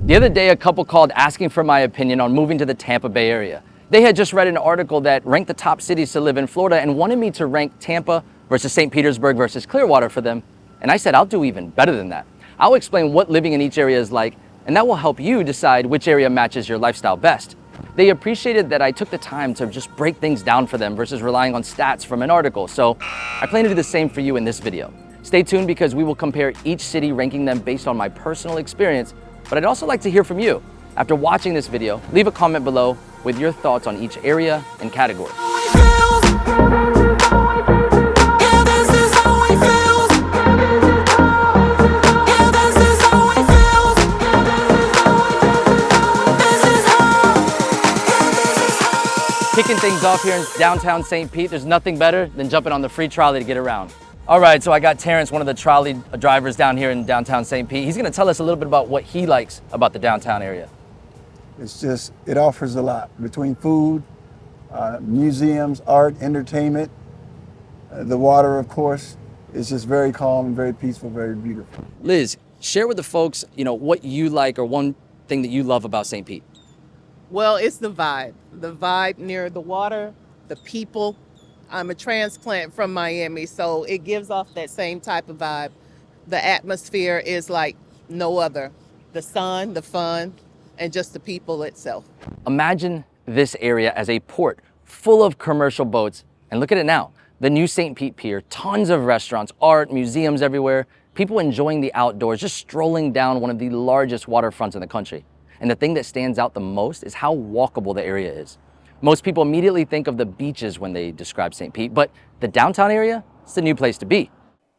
The other day, a couple called asking for my opinion on moving to the Tampa Bay area. They had just read an article that ranked the top cities to live in Florida and wanted me to rank Tampa versus St. Petersburg versus Clearwater for them. And I said, I'll do even better than that. I'll explain what living in each area is like, and that will help you decide which area matches your lifestyle best. They appreciated that I took the time to just break things down for them versus relying on stats from an article. So I plan to do the same for you in this video. Stay tuned because we will compare each city, ranking them based on my personal experience. But I'd also like to hear from you. After watching this video, leave a comment below with your thoughts on each area and category. Kicking things off here in downtown St. Pete, there's nothing better than jumping on the free trolley to get around. All right, so I got Terrence, one of the trolley drivers down here in downtown St. Pete. He's gonna tell us a little bit about what he likes about the downtown area. It offers a lot between food, museums, art, entertainment, the water, of course. It's just very calm, very peaceful, very beautiful. Liz, share with the folks, what you like or one thing that you love about St. Pete. Well, it's the vibe near the water, the people. I'm a transplant from Miami, so it gives off that same type of vibe. The atmosphere is like no other. The sun, the fun, and just the people itself. Imagine this area as a port full of commercial boats. And look at it now. The new St. Pete Pier, tons of restaurants, art, museums everywhere, people enjoying the outdoors, just strolling down one of the largest waterfronts in the country. And the thing that stands out the most is how walkable the area is. Most people immediately think of the beaches when they describe St. Pete, but the downtown area, it's the new place to be.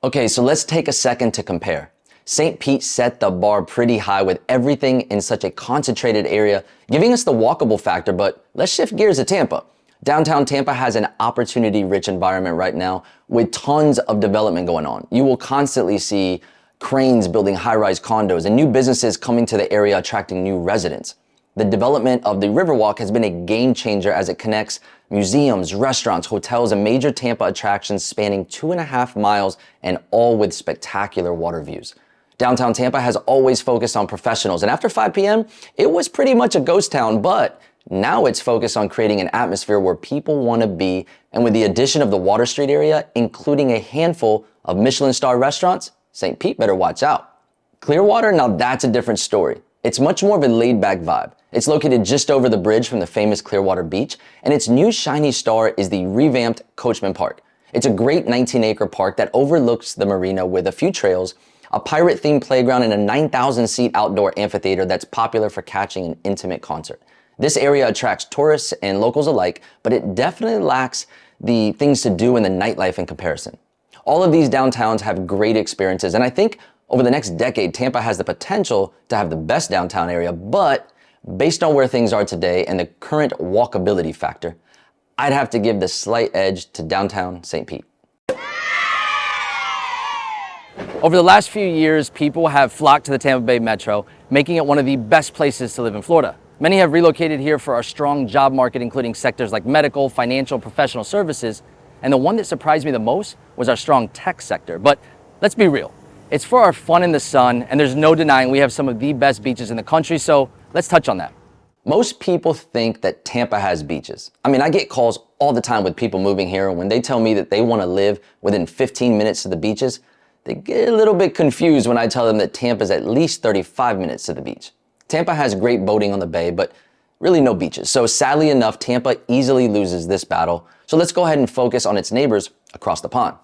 Okay, so let's take a second to compare. St. Pete set the bar pretty high with everything in such a concentrated area, giving us the walkable factor, but let's shift gears to Tampa. Downtown Tampa has an opportunity-rich environment right now with tons of development going on. You will constantly see cranes building high-rise condos and new businesses coming to the area attracting new residents. The development of the Riverwalk has been a game changer as it connects museums, restaurants, hotels, and major Tampa attractions spanning 2.5 miles and all with spectacular water views. Downtown Tampa has always focused on professionals, and after 5 p.m., it was pretty much a ghost town, but now it's focused on creating an atmosphere where people want to be, and with the addition of the Water Street area, including a handful of Michelin star restaurants, St. Pete better watch out. Clearwater, now that's a different story. It's much more of a laid-back vibe. It's located just over the bridge from the famous Clearwater Beach, and its new shiny star is the revamped Coachman Park. It's a great 19-acre park that overlooks the marina with a few trails, a pirate-themed playground, and a 9,000-seat outdoor amphitheater that's popular for catching an intimate concert. This area attracts tourists and locals alike, but it definitely lacks the things to do in the nightlife in comparison. All of these downtowns have great experiences, and I think over the next decade, Tampa has the potential to have the best downtown area, but based on where things are today and the current walkability factor, I'd have to give the slight edge to downtown St. Pete. Over the last few years, people have flocked to the Tampa Bay Metro, making it one of the best places to live in Florida. Many have relocated here for our strong job market, including sectors like medical, financial, professional services, and the one that surprised me the most was our strong tech sector. But let's be real. It's for our fun in the sun, and there's no denying we have some of the best beaches in the country, so let's touch on that. Most people think that Tampa has beaches. I mean, I get calls all the time with people moving here, and when they tell me that they want to live within 15 minutes to the beaches, they get a little bit confused when I tell them that Tampa's at least 35 minutes to the beach. Tampa has great boating on the bay, but really no beaches. So sadly enough, Tampa easily loses this battle. So let's go ahead and focus on its neighbors across the pond.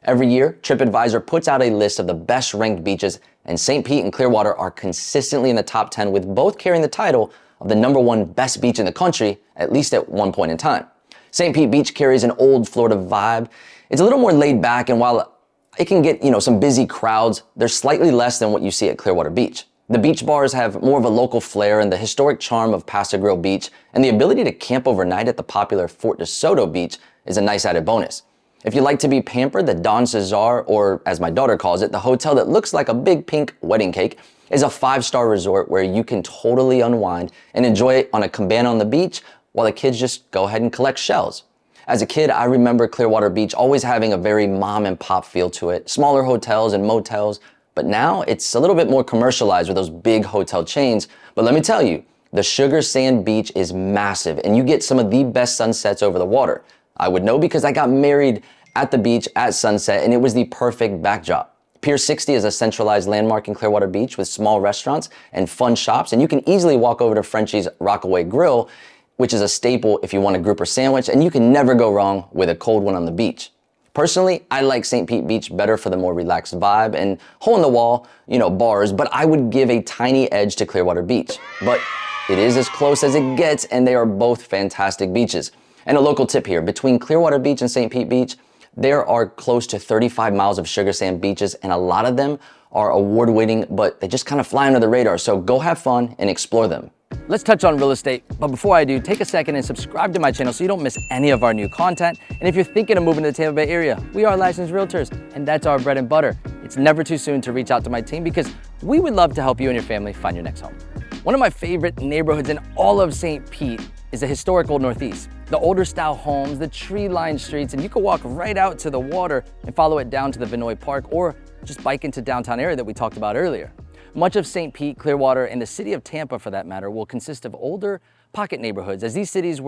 Every year, TripAdvisor puts out a list of the best ranked beaches, and St. Pete and Clearwater are consistently in the top 10, with both carrying the title of the #1 best beach in the country, at least at one point in time. St. Pete Beach carries an old Florida vibe. It's a little more laid back, and while it can get, some busy crowds, they're slightly less than what you see at Clearwater Beach. The beach bars have more of a local flair, and the historic charm of Paso Grill Beach and the ability to camp overnight at the popular Fort DeSoto Beach is a nice added bonus. If you like to be pampered, the Don Cesar, or as my daughter calls it, the hotel that looks like a big pink wedding cake, is a 5-star resort where you can totally unwind and enjoy it on a cabana on the beach while the kids just go ahead and collect shells. As a kid, I remember Clearwater Beach always having a very mom and pop feel to it. Smaller hotels and motels, But now it's a little bit more commercialized with those big hotel chains. But let me tell you, the Sugar Sand Beach is massive and you get some of the best sunsets over the water. I would know because I got married at the beach at sunset and it was the perfect backdrop. Pier 60 is a centralized landmark in Clearwater Beach with small restaurants and fun shops, and you can easily walk over to Frenchie's Rockaway Grill, which is a staple if you want a grouper sandwich, and you can never go wrong with a cold one on the beach. Personally, I like St. Pete Beach better for the more relaxed vibe and hole-in-the-wall, bars, but I would give a tiny edge to Clearwater Beach. But it is as close as it gets, and they are both fantastic beaches. And a local tip here, between Clearwater Beach and St. Pete Beach, there are close to 35 miles of sugar sand beaches, and a lot of them are award-winning, but they just kind of fly under the radar, so go have fun and explore them. Let's touch on real estate, but before I do, take a second and subscribe to my channel so you don't miss any of our new content. And if you're thinking of moving to the Tampa Bay area, we are licensed realtors, and that's our bread and butter. It's never too soon to reach out to my team because we would love to help you and your family find your next home. One of my favorite neighborhoods in all of St. Pete is the historic Old Northeast. The older style homes, the tree-lined streets, and you can walk right out to the water and follow it down to the Vinoy Park or just bike into downtown area that we talked about earlier. Much of St. Pete, Clearwater, and the city of Tampa for that matter will consist of older pocket neighborhoods, as these cities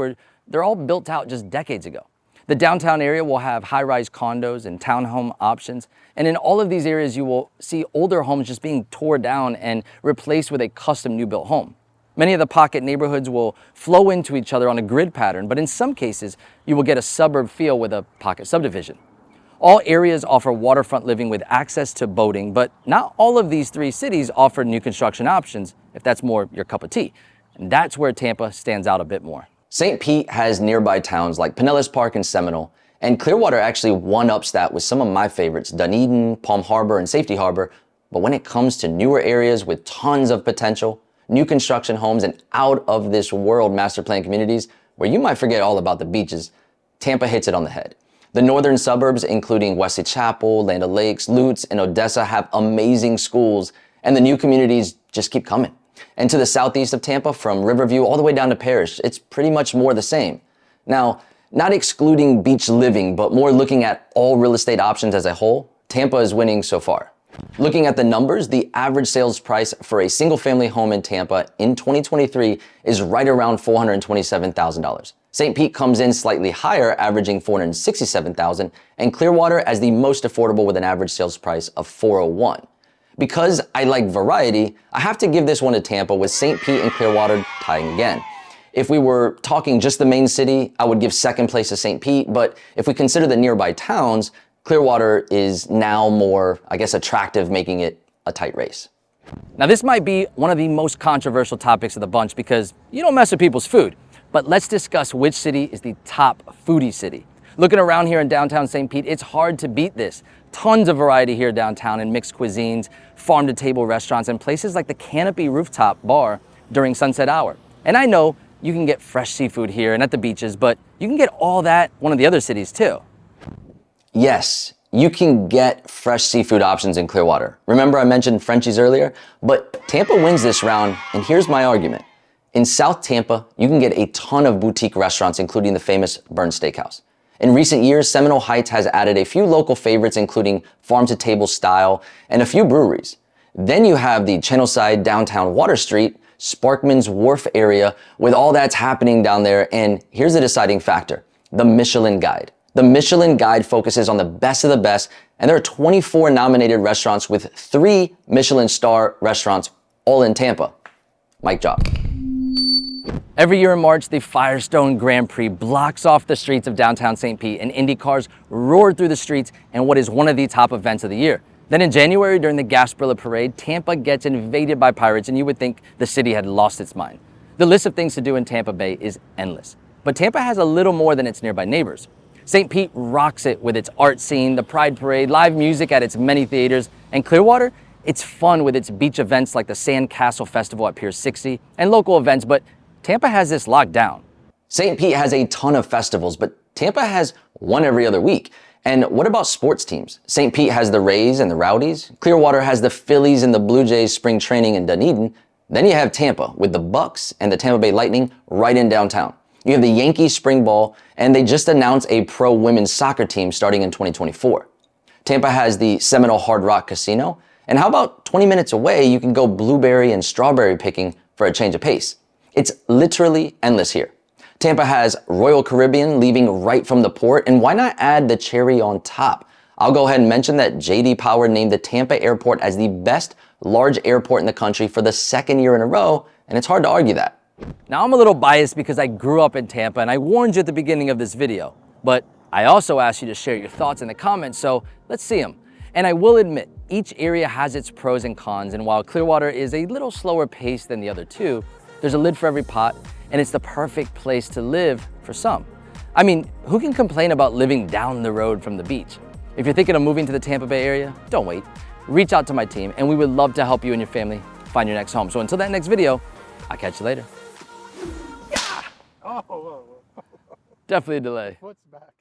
they're all built out just decades ago. The downtown area will have high-rise condos and townhome options, and in all of these areas you will see older homes just being torn down and replaced with a custom new built home. Many of the pocket neighborhoods will flow into each other on a grid pattern, but in some cases, you will get a suburb feel with a pocket subdivision. All areas offer waterfront living with access to boating, but not all of these three cities offer new construction options, if that's more your cup of tea. And that's where Tampa stands out a bit more. St. Pete has nearby towns like Pinellas Park and Seminole, and Clearwater actually one-ups that with some of my favorites, Dunedin, Palm Harbor, and Safety Harbor. But when it comes to newer areas with tons of potential, new construction homes, and out-of-this-world master plan communities where you might forget all about the beaches, Tampa hits it on the head. The northern suburbs, including Wesley Chapel, Land O'Lakes, Lutz, and Odessa, have amazing schools, and the new communities just keep coming. And to the southeast of Tampa, from Riverview all the way down to Parrish, it's pretty much more the same. Now, not excluding beach living, but more looking at all real estate options as a whole, Tampa is winning so far. Looking at the numbers, the average sales price for a single-family home in Tampa in 2023 is right around $427,000. St. Pete comes in slightly higher, averaging $467,000, and Clearwater as the most affordable with an average sales price of $401,000. Because I like variety, I have to give this one to Tampa, with St. Pete and Clearwater tying again. If we were talking just the main city, I would give second place to St. Pete, but if we consider the nearby towns, Clearwater is now more, attractive, making it a tight race. Now this might be one of the most controversial topics of the bunch because you don't mess with people's food, but let's discuss which city is the top foodie city. Looking around here in downtown St. Pete, it's hard to beat this. Tons of variety here downtown in mixed cuisines, farm-to-table restaurants, and places like the Canopy Rooftop Bar during sunset hour. And I know you can get fresh seafood here and at the beaches, but you can get all that one of the other cities too. Yes, you can get fresh seafood options in Clearwater. Remember I mentioned Frenchie's earlier? But Tampa wins this round, and here's my argument. In South Tampa, you can get a ton of boutique restaurants, including the famous Burn Steakhouse. In recent years, Seminole Heights has added a few local favorites, including farm-to-table style and a few breweries. Then you have the Channelside downtown Water Street, Sparkman's Wharf area, with all that's happening down there. And here's the deciding factor, the Michelin Guide. The Michelin Guide focuses on the best of the best, and there are 24 nominated restaurants with 3 Michelin star restaurants, all in Tampa. Mic drop. Every year in March, the Firestone Grand Prix blocks off the streets of downtown St. Pete, and Indy cars roar through the streets in what is one of the top events of the year. Then in January, during the Gasparilla Parade, Tampa gets invaded by pirates, and you would think the city had lost its mind. The list of things to do in Tampa Bay is endless. But Tampa has a little more than its nearby neighbors. St. Pete rocks it with its art scene, the Pride Parade, live music at its many theaters, and Clearwater, it's fun with its beach events like the Sand Castle Festival at Pier 60 and local events, but Tampa has this locked down. St. Pete has a ton of festivals, but Tampa has one every other week. And what about sports teams? St. Pete has the Rays and the Rowdies. Clearwater has the Phillies and the Blue Jays spring training in Dunedin. Then you have Tampa with the Bucks and the Tampa Bay Lightning right in downtown. You have the Yankees spring ball, and they just announced a pro women's soccer team starting in 2024. Tampa has the Seminole Hard Rock Casino, And how about 20 minutes away, you can go blueberry and strawberry picking for a change of pace. It's literally endless here. Tampa has Royal Caribbean leaving right from the port, and why not add the cherry on top? I'll go ahead and mention that J.D. Power named the Tampa airport as the best large airport in the country for the second year in a row, and it's hard to argue that. Now, I'm a little biased because I grew up in Tampa and I warned you at the beginning of this video, but I also asked you to share your thoughts in the comments, so let's see them. And I will admit, each area has its pros and cons, and while Clearwater is a little slower paced than the other two, there's a lid for every pot, and it's the perfect place to live for some. I mean, who can complain about living down the road from the beach? If you're thinking of moving to the Tampa Bay area, don't wait. Reach out to my team, and we would love to help you and your family find your next home. So until that next video, I'll catch you later. Oh, Definitely a delay. foot's back.